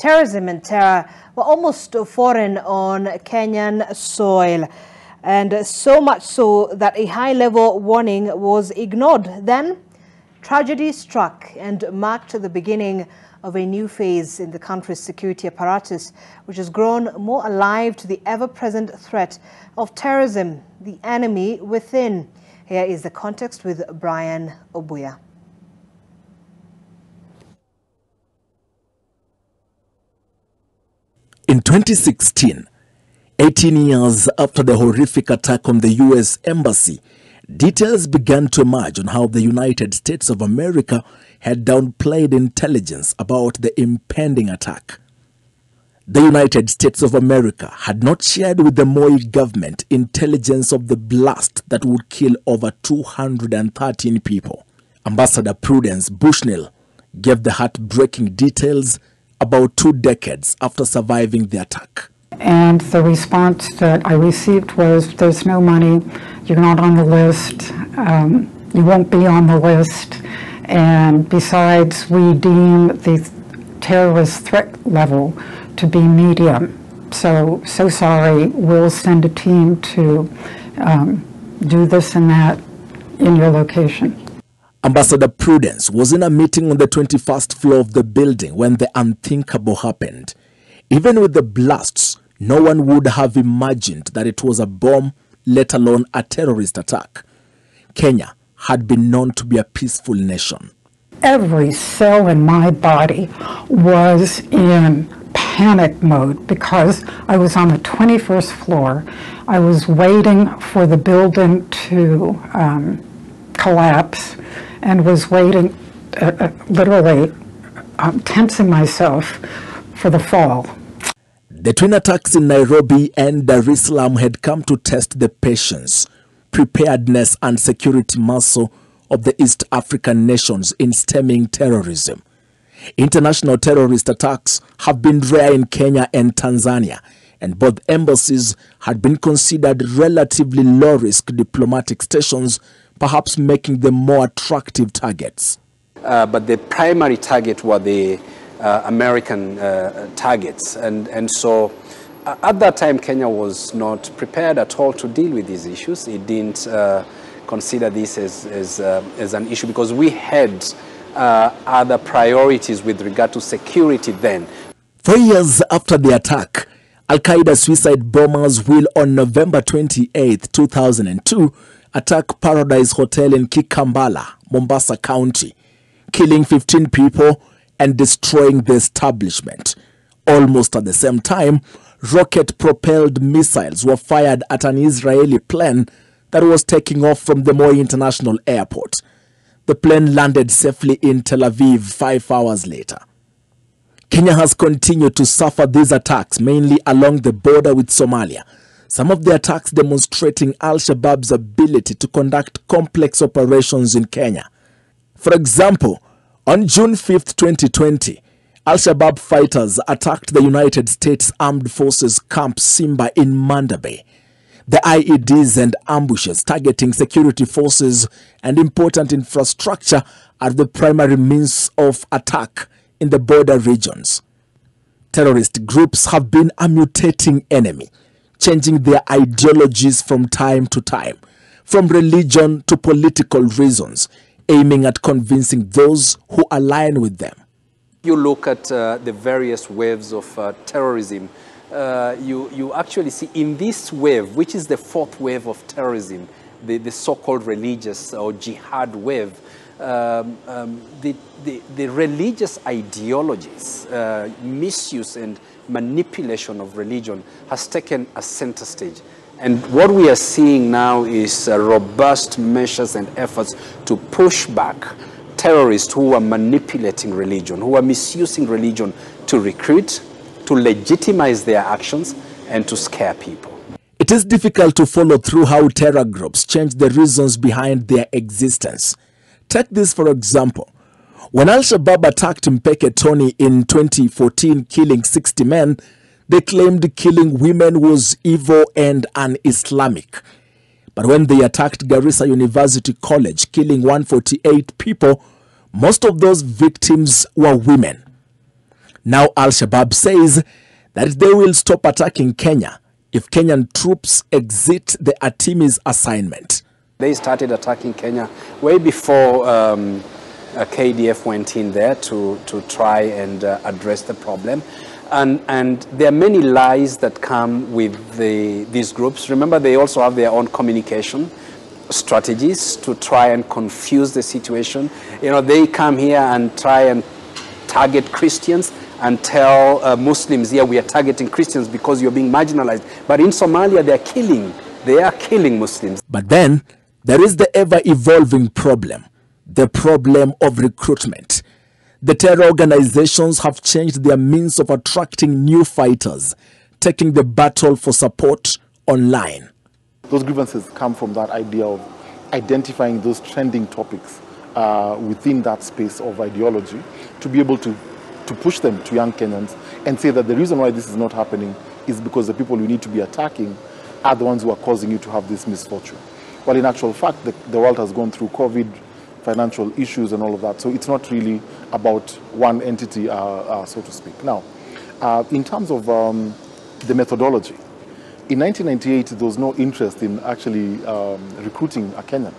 terrorism and terror were almost foreign on Kenyan soil, and so much so that a high-level warning was ignored. Then, tragedy struck and marked the beginning of a new phase in the country's security apparatus, which has grown more alive to the ever-present threat of terrorism, the enemy within. Here is the context with Brian Obuya. In 2016, 18 years after the horrific attack on the U.S. Embassy, details began to emerge on how the United States of America had downplayed intelligence about the impending attack. The United States of America had not shared with the Moi government intelligence of the blast that would kill over 213 people. Ambassador Prudence Bushnell gave the heartbreaking details about 2 decades after surviving the attack. And the response that I received was, there's no money, you're not on the list, you won't be on the list, and besides, we deem the terrorist threat level to be medium. So sorry, we'll send a team to do this and that in your location. Ambassador Prudence was in a meeting on the 21st floor of the building when the unthinkable happened. Even with the blasts, no one would have imagined that it was a bomb, let alone a terrorist attack. Kenya had been known to be a peaceful nation. Every cell in my body was in panic mode because I was on the 21st floor. I was waiting for the building to collapse and was waiting, literally tensing myself for the fall. The twin attacks in Nairobi and Dar es Salaam had come to test the patience, preparedness and security muscle of the East African nations in stemming terrorism. International terrorist attacks have been rare in Kenya and Tanzania, and both embassies had been considered relatively low-risk diplomatic stations, perhaps making them more attractive targets. But the primary target were the American targets, and so at that time Kenya was not prepared at all to deal with these issues. It didn't consider this as an issue because we had other priorities with regard to security then. 4 years after the attack, Al-Qaeda suicide bombers will on November 28, 2002 attack Paradise Hotel in Kikambala, Mombasa County, killing 15 people and destroying the establishment. Almost at the same time, rocket-propelled missiles were fired at an Israeli plane that was taking off from the Moi International Airport. The plane landed safely in Tel Aviv 5 hours later. Kenya has continued to suffer these attacks, mainly along the border with Somalia. Some of the attacks demonstrating Al-Shabaab's ability to conduct complex operations in Kenya. For example, on June 5, 2020, Al-Shabaab fighters attacked the United States Armed Forces Camp Simba in Mandabe. The IEDs and ambushes targeting security forces and important infrastructure are the primary means of attack in the border regions. Terrorist groups have been a mutating enemy, changing their ideologies from time to time, from religion to political reasons, aiming at convincing those who align with them. You look at the various waves of terrorism, you actually see in this wave, which is the 4th wave of terrorism, the so-called religious or jihad wave, the religious ideologies, misuse and manipulation of religion has taken a center stage. And what we are seeing now is robust measures and efforts to push back terrorists who are manipulating religion, who are misusing religion to recruit, to legitimize their actions, and to scare people. It is difficult to follow through how terror groups change the reasons behind their existence. Take this for example. When Al-Shabaab attacked Mpeke Tony in 2014, killing 60 men, they claimed killing women was evil and un-Islamic. But when they attacked Garissa University College, killing 148 people, most of those victims were women. Now Al-Shabaab says that they will stop attacking Kenya if Kenyan troops exit the Artemis assignment. They started attacking Kenya way before KDF went in there to try and address the problem. And there are many lies that come with these groups. Remember, they also have their own communication strategies to try and confuse the situation. You know, they come here and try and target Christians and tell Muslims, here we are targeting Christians because you're being marginalized. But in Somalia, they are killing Muslims. But then there is the ever-evolving problem, the problem of recruitment. The terror organizations have changed their means of attracting new fighters, taking the battle for support online. Those grievances come from that idea of identifying those trending topics within that space of ideology to be able to push them to young Kenyans and say that the reason why this is not happening is because the people you need to be attacking are the ones who are causing you to have this misfortune. Well, in actual fact, the world has gone through COVID, financial issues and all of that, so it's not really about one entity, so to speak. Now, in terms of the methodology, in 1998, there was no interest in actually recruiting a Kenyan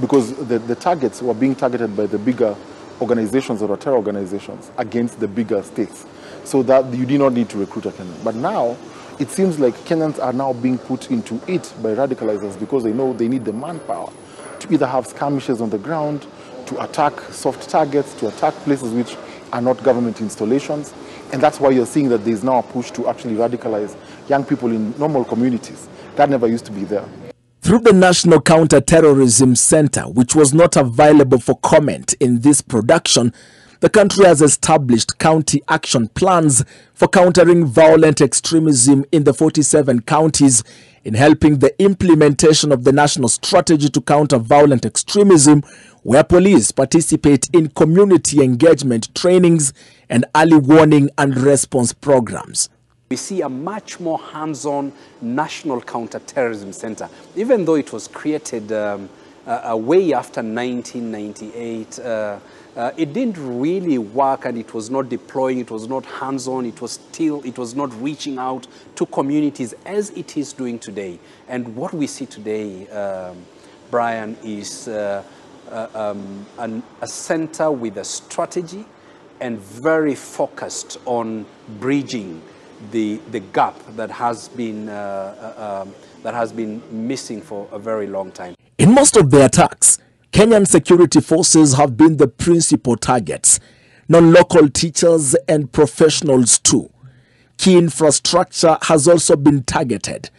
because the targets were being targeted by the bigger organizations or terror organizations against the bigger states, so that you did not need to recruit a Kenyan. But now, it seems like Kenyans are now being put into it by radicalizers because they know they need the manpower to either have skirmishes on the ground, to attack soft targets, to attack places which are not government installations. And that's why you're seeing that there's now a push to actually radicalize young people in normal communities. That never used to be there. Through the National Counter-Terrorism Center, which was not available for comment in this production, the country has established county action plans for countering violent extremism in the 47 counties in helping the implementation of the national strategy to counter violent extremism, where police participate in community engagement trainings and early warning and response programs. We see a much more hands-on National Counter-Terrorism Center. Even though it was created way after 1998, it didn't really work, and it was not deploying, it was not hands-on, it was not reaching out to communities as it is doing today. And what we see today, Brian, is a center with a strategy and very focused on bridging the gap that has been missing for a very long time. In most of the attacks, Kenyan security forces have been the principal targets, non-local teachers and professionals too. Key infrastructure has also been targeted.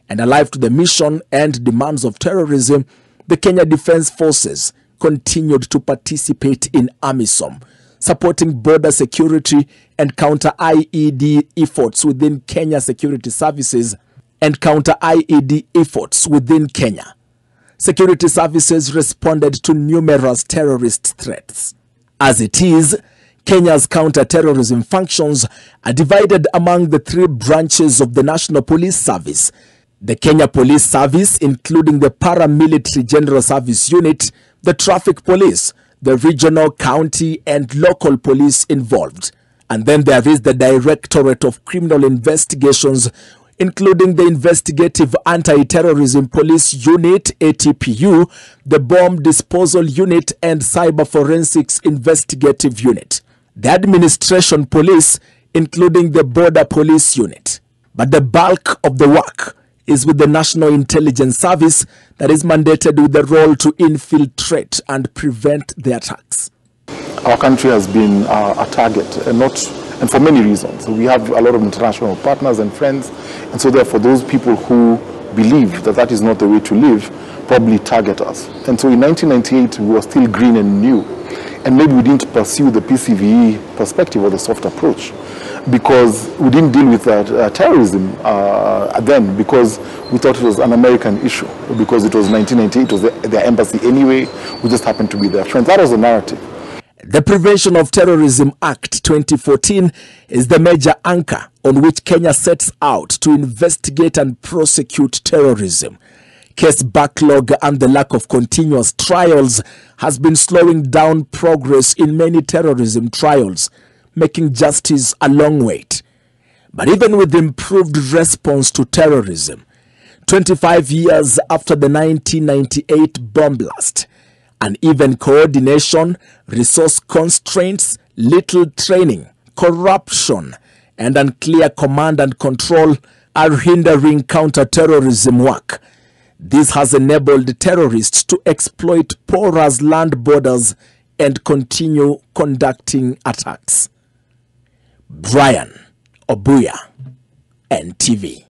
And alive to the mission and demands of terrorism, the Kenya Defence Forces continued to participate in AMISOM, supporting border security and counter-IED efforts within Kenya Security Services and counter-IED efforts within Kenya. Security services responded to numerous terrorist threats. As it is, Kenya's counter-terrorism functions are divided among the three branches of the National Police Service. The Kenya Police Service, including the Paramilitary General Service Unit, the Traffic Police, the regional, county and local police involved. And then there is the Directorate of Criminal Investigations, including the Investigative Anti-Terrorism Police Unit, ATPU, the Bomb Disposal Unit and Cyber Forensics Investigative Unit. The Administration Police, including the Border Police Unit. But the bulk of the work is with the National Intelligence Service that is mandated with the role to infiltrate and prevent the attacks. Our country has been a target, and for many reasons. We have a lot of international partners and friends, and so therefore those people who believe that that is not the way to live probably target us. And so in 1998 we were still green and new, and maybe we didn't pursue the PCVE perspective or the soft approach because we didn't deal with terrorism then, because we thought it was an American issue, because it was 1998, it was their embassy anyway, we just happened to be their friends. That was the narrative. The Prevention of Terrorism Act 2014 is the major anchor on which Kenya sets out to investigate and prosecute terrorism. Case backlog and the lack of continuous trials has been slowing down progress in many terrorism trials. making justice a long wait. But even with improved response to terrorism, 25 years after the 1998 bomb blast, uneven coordination, resource constraints, little training, corruption, and unclear command and control are hindering counter-terrorism work. This has enabled terrorists to exploit porous land borders and continue conducting attacks. Brian Obuya, NTV.